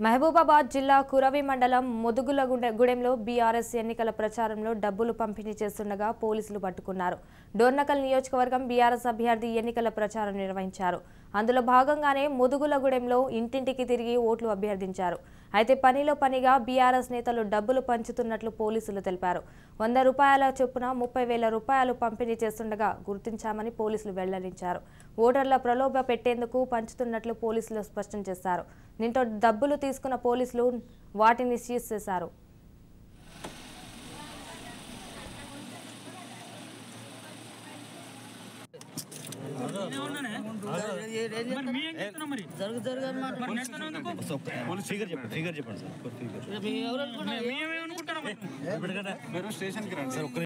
మహబూబాబాద్ జిల్లా కురవి మండలం ముదుగులగూడెంలో బీఆర్ఎస్ ఎన్నికల ప్రచారంలో డబ్బులు పంపిణీ చేస్తుండగా పోలీసులు పట్టుకున్నారు. డోర్నకల్ నియోజకవర్గం బీఆర్ఎస్ అభ్యర్థి ఎన్నికల ప్రచారం నిర్వహించారు. అందులో భాగంగానే ముదుగులగూడెంలో ఇంటింటికి తిరిగి ఓట్లు అభ్యర్థించారు. అయితే పనిలో పనిగా బీఆర్ఎస్ నేతలు డబ్బులు పంచుతున్నట్లు పోలీసులు తెలిపారు. 100 రూపాయల చొప్పున 30,000 రూపాయలు పంపిణీ చేస్తుండగా గుర్తించామని పోలీసులు వెల్లడించారు. ఓటర్ల ప్రలోభ పెట్టేందుకు పంచుతున్నట్లు పోలీసులు స్పష్టం చేశారు. దీంతో డబ్బులు తీసుకున్న పోలీసులు వాటిని సీజ్ చేశారు. స్టేషన్ కి రండి సార్.